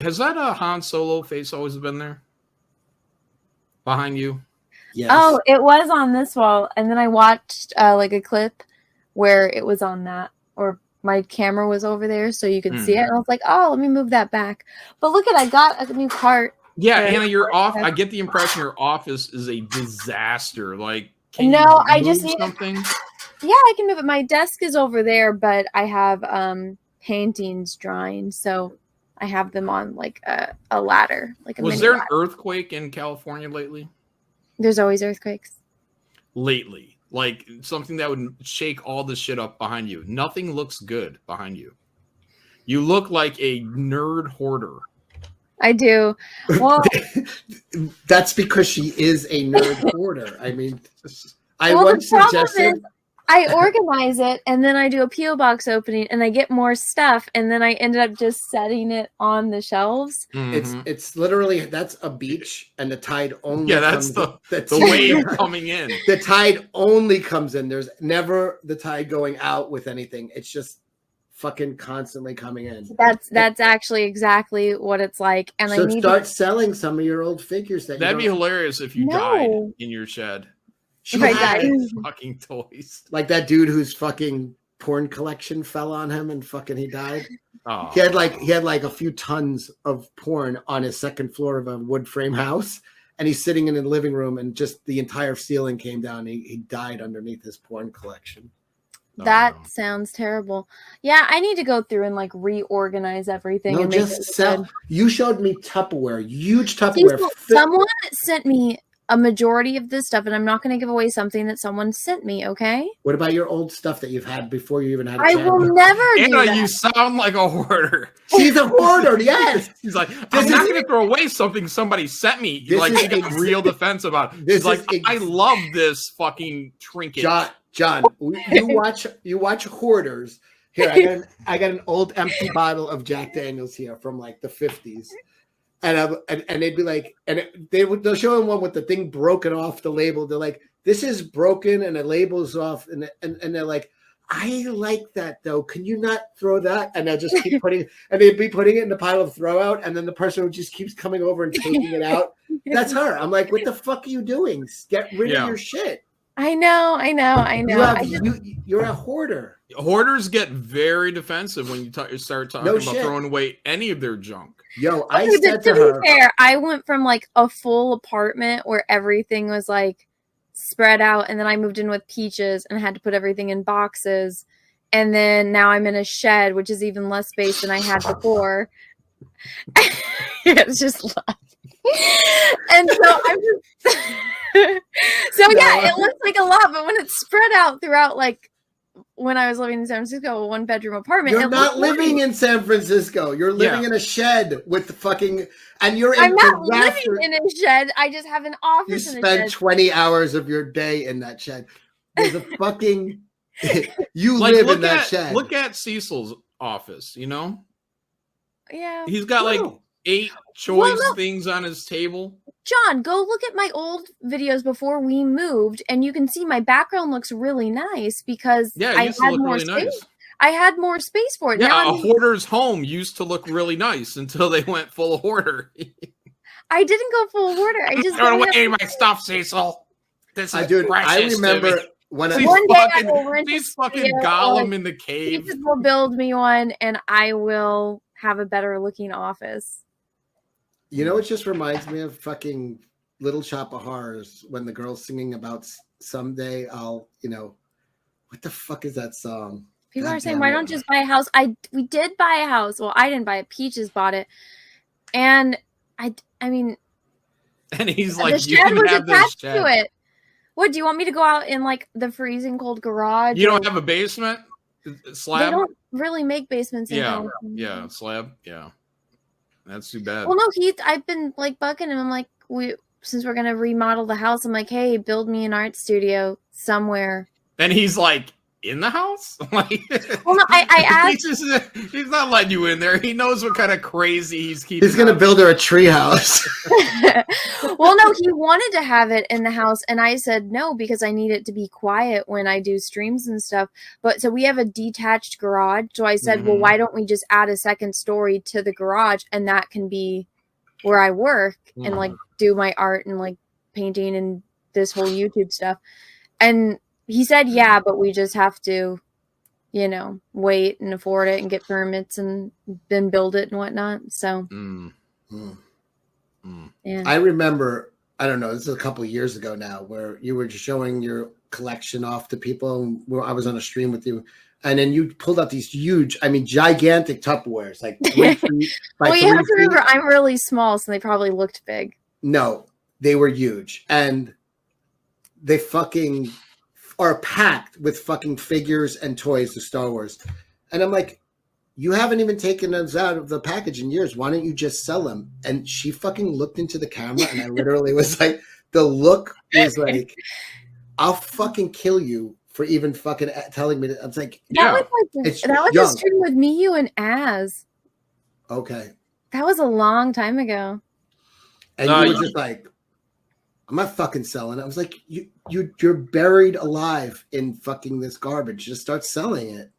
Has that Han Solo face always been there? Behind you? Yes. Oh, it was on this wall, and then I watched like a clip where it was on that, or my camera was over there so you could see it, and I was like, oh, let me move that back. But look I got a new cart. Yeah, Anna, your off. I get the impression your office is a disaster. Like, can no, you I just need something. Yeah, I can move it. My desk is over there, but I have paintings drying, so I have them on like a ladder. Like a Was there an earthquake in California lately? There's always earthquakes. Lately, like something that would shake all the shit up behind you. Nothing looks good behind you. You look like a nerd hoarder. I do. Well, that's because she is a nerd hoarder. I mean, I well, once suggested. I organize it, and then I do a P.O. box opening, and I get more stuff, and then I ended up just setting it on the shelves. Mm-hmm. It's literally, that's a beach, and the tide only that's comes the wave coming in. The tide only comes in. There's never the tide going out with anything. It's just fucking constantly coming in. That's actually exactly what it's like. And so I need start selling some of your old figures. That'd be hilarious if you died in your shed. If I died, fucking toys. Like that dude whose fucking porn collection fell on him and fucking he died. Oh. He had like a few tons of porn on his second floor of a wood frame house, and he's sitting in the living room, and just the entire ceiling came down. He died underneath his porn collection. That sounds terrible. Yeah, I need to go through and like reorganize everything. No, and just sell. Good. You showed me Tupperware, huge Tupperware. Someone sent me a majority of this stuff, and I'm not going to give away something that someone sent me, okay? What about your old stuff that you've had before you even had a I channel? will never do that. You sound like a hoarder. She's a hoarder, yes. He's like, I'm not going to throw away something somebody sent me. Like, she got real defense about it. She's like, I love this fucking trinket. John, you watch Hoarders. Here, I got an old empty bottle of Jack Daniels here from like the 50s. And they'd be like, they'll show him one with the thing broken off the label. They're like, this is broken and the label's off, and they're like, I like that though. Can you not throw that? And they'll just keep putting, and they'd be putting it in the pile of throw out, and then the person who just keeps coming over and taking it out. That's her. I'm like, what the fuck are you doing? Get rid of your shit. I know. You're a hoarder. Hoarders get very defensive when you start talking about throwing away any of their junk. Yo, I said to her, be fair, I went from like a full apartment where everything was like spread out, and then I moved in with Peaches and had to put everything in boxes, and then now I'm in a shed, which is even less space than I had before. It's just and so I'm just it looks like a lot, but when it's spread out throughout, like when I was living in San Francisco, a 1-bedroom apartment. You're not living in San Francisco. You're living in a shed with fucking, and you're in. I'm not living in a shed. I just have an office. You spend 20 hours of your day in that shed. There's a fucking. You live in that shed. Look at Cecil's office. You know. Yeah. He's got like 8 choice things on his table. John, go look at my old videos before we moved, and you can see my background looks really nice because I had more space. Nice. I had more space for it. Yeah, now a hoarder's home used to look really nice until they went full of hoarder. I didn't go full hoarder. I just throw away my stuff, Cecil. This is precious. I remember when one day I will rent these fucking Gollum in the cave. People will build me one, and I will have a better looking office. You know, it just reminds me of fucking Little Shop of Horrors when the girl's singing about someday I'll, what the fuck is that song? People are saying, why don't you just buy a house? We did buy a house. Well, I didn't buy it. Peaches bought it. And I mean. And he's like, you can have this shed. To it. What, do you want me to go out in like the freezing cold garage? You don't have a basement? Slab? They don't really make basements in California. Yeah, slab. Yeah. That's too bad. Well, no, I've been like bugging him. I'm like, since we're gonna remodel the house, I'm like, hey, build me an art studio somewhere. And he's like, in the house? Like, Well, no, I asked. he's not letting you in there. He knows what kind of crazy he's keeping. He's gonna build her a tree house. Well, no, he wanted to have it in the house, and I said no because I need it to be quiet when I do streams and stuff. But so we have a detached garage, so I said, well, why don't we just add a second story to the garage, and that can be where I work and like do my art and like painting and this whole YouTube stuff. And he said, yeah, but we just have to, you know, wait and afford it and get permits and then build it and whatnot. So, yeah. I remember, I don't know, this is a couple of years ago now, where you were just showing your collection off to people. And where I was on a stream with you. And then you pulled out these huge, I mean, gigantic Tupperwares, like 3 feet by well, 3 you have to feet. remember, I'm really small, so they probably looked big. No, they were huge. And they fucking are packed with fucking figures and toys of Star Wars. And I'm like, you haven't even taken those out of the package in years. Why don't you just sell them? And she fucking looked into the camera, and I literally was like, the look was like, I'll fucking kill you for even fucking telling me that. I was like, That was a stream with me, you, and Az. Okay. That was a long time ago. And you were just like, I'm not fucking selling it. I was like, you're buried alive in fucking this garbage. Just start selling it.